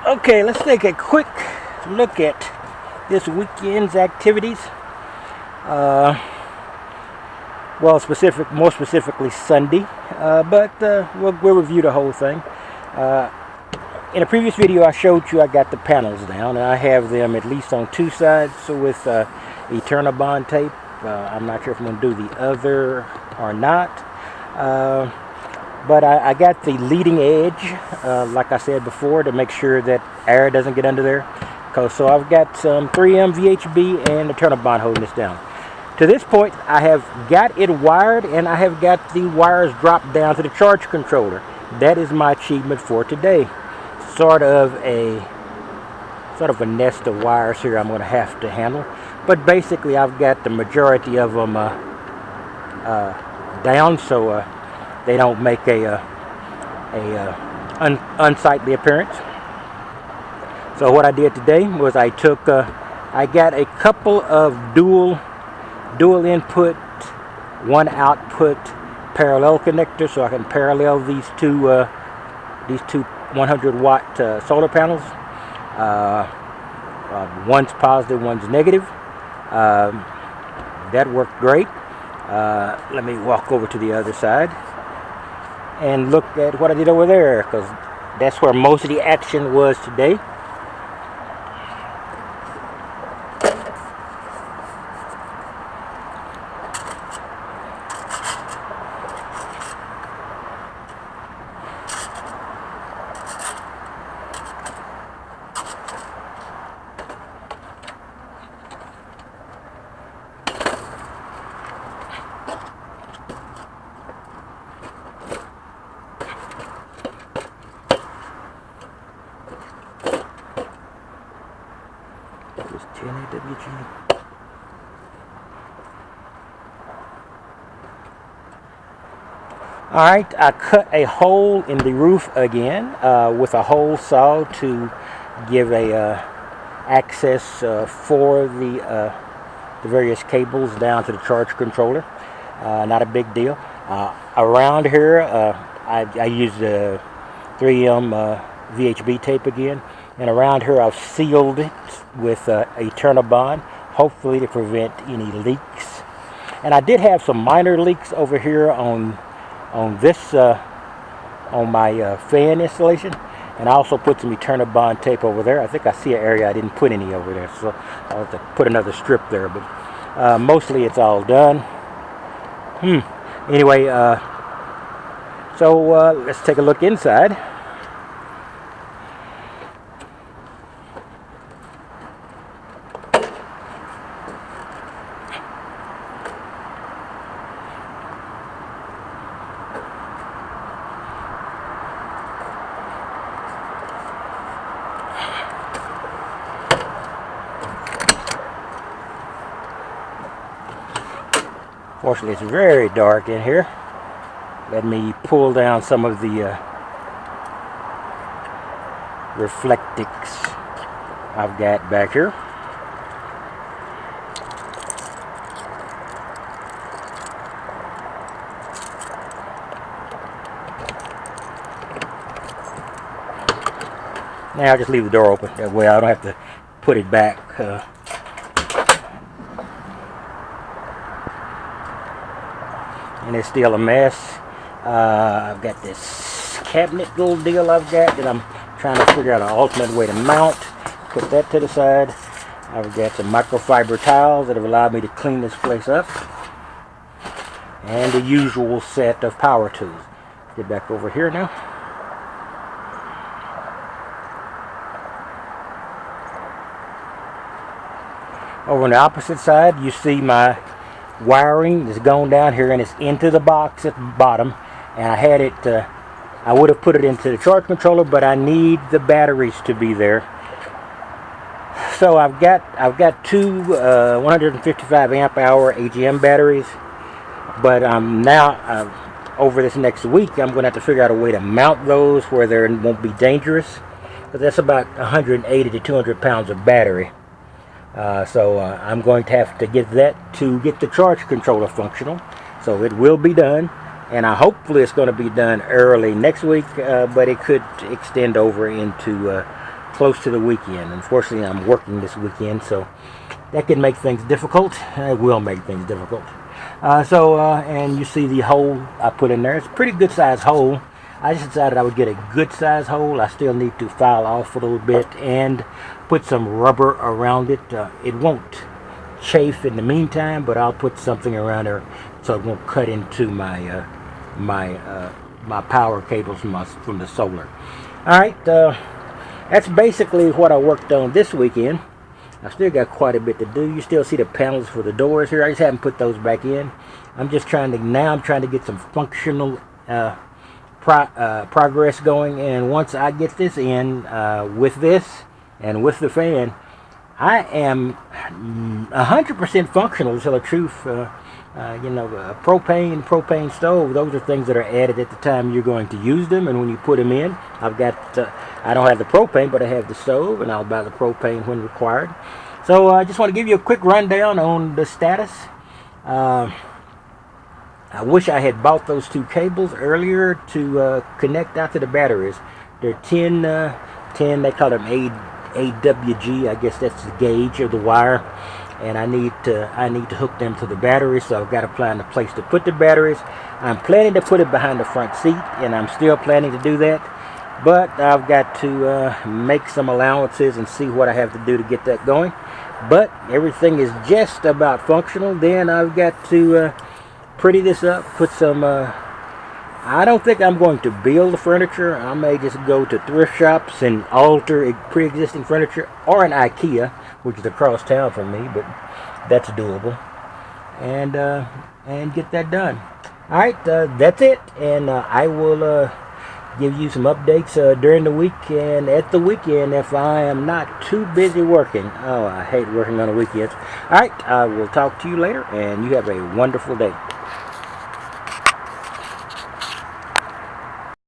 Okay, let's take a quick look at this weekend's activities. Well, more specifically Sunday, but we'll review the whole thing. In a previous video, I showed you I got the panels down, and I have them at least on two sides, so with Eternal Bond tape. I'm not sure if I'm going to do the other or not. But I got the leading edge, like I said before, to make sure that air doesn't get under there. So I've got some 3M VHB and Eternal Bond holding this down. To this point, I have got it wired, and I have got the wires dropped down to the charge controller. That is my achievement for today. Sort of a nest of wires here I'm going to have to handle. But basically, I've got the majority of them down, so they don't make a unsightly appearance. So what I did today was I got a couple of dual input, one output parallel connectors, so I can parallel these two 100-watt solar panels. One's positive, one's negative. That worked great. Let me walk over to the other side and look at what I did over there, because that's where most of the action was today. Alright, I cut a hole in the roof again with a hole saw to give a access for the various cables down to the charge controller. Not a big deal. Around here, I used 3M VHB tape again, and around here I've sealed it with Eternal Bond, hopefully to prevent any leaks. And I did have some minor leaks over here on my fan installation, and I also put some Eternal Bond tape over there. I think I see an area I didn't put any over there, so I'll have to put another strip there, but mostly it's all done. Anyway, so let's take a look inside. Fortunately, it's very dark in here. Let me pull down some of the reflectics I've got back here. Now I'll just leave the door open. That way I don't have to put it back. And it's still a mess. I've got this cabinet little deal I've got that I'm trying to figure out an alternate way to mount. Put that to the side. I've got some microfiber tiles that have allowed me to clean this place up. And the usual set of power tools. Get back over here now. Over on the opposite side, you see my wiring is going down here, and it's into the box at the bottom. And I had it, I would have put it into the charge controller, but I need the batteries to be there. So I've got two 155 amp hour AGM batteries, but now over this next week I'm going to have to figure out a way to mount those where they won't be dangerous, but that's about 180 to 200 pounds of battery. So I'm going to have to get that to get the charge controller functional. So it will be done, and hopefully it's going to be done early next week, but it could extend over into close to the weekend. Unfortunately, I'm working this weekend, so that can make things difficult. It will make things difficult. And you see the hole I put in there. It's a pretty good size hole. I just decided I would get a good size hole. I still need to file off a little bit and put some rubber around it. It won't chafe in the meantime, but I'll put something around there so it won't cut into my my power cables from the solar. All right, that's basically what I worked on this weekend. I still got quite a bit to do. You still see the panels for the doors here. I just haven't put those back in. I'm trying to get some functional progress going, and once I get this in with this and with the fan, I am 100% functional, to tell the truth. Propane stove, those are things that are added at the time you're going to use them, and when you put them in, I don't have the propane, but I have the stove, and I'll buy the propane when required. So I just want to give you a quick rundown on the status. I wish I had bought those two cables earlier to connect out to the batteries. They're 10, they call them AWG, I guess that's the gauge of the wire. And I need to hook them to the batteries, so I've got to find a place to put the batteries. I'm planning to put it behind the front seat, and I'm still planning to do that. But I've got to make some allowances and see what I have to do to get that going. But everything is just about functional. Then I've got to pretty this up, put some I don't think I'm going to build the furniture. I may just go to thrift shops and alter pre-existing furniture, or an IKEA, which is across town from me, but that's doable, and get that done. All right, that's it, and I will give you some updates during the week and at the weekend if I am not too busy working. Oh, I hate working on the weekends. All right, I will talk to you later, and you have a wonderful day.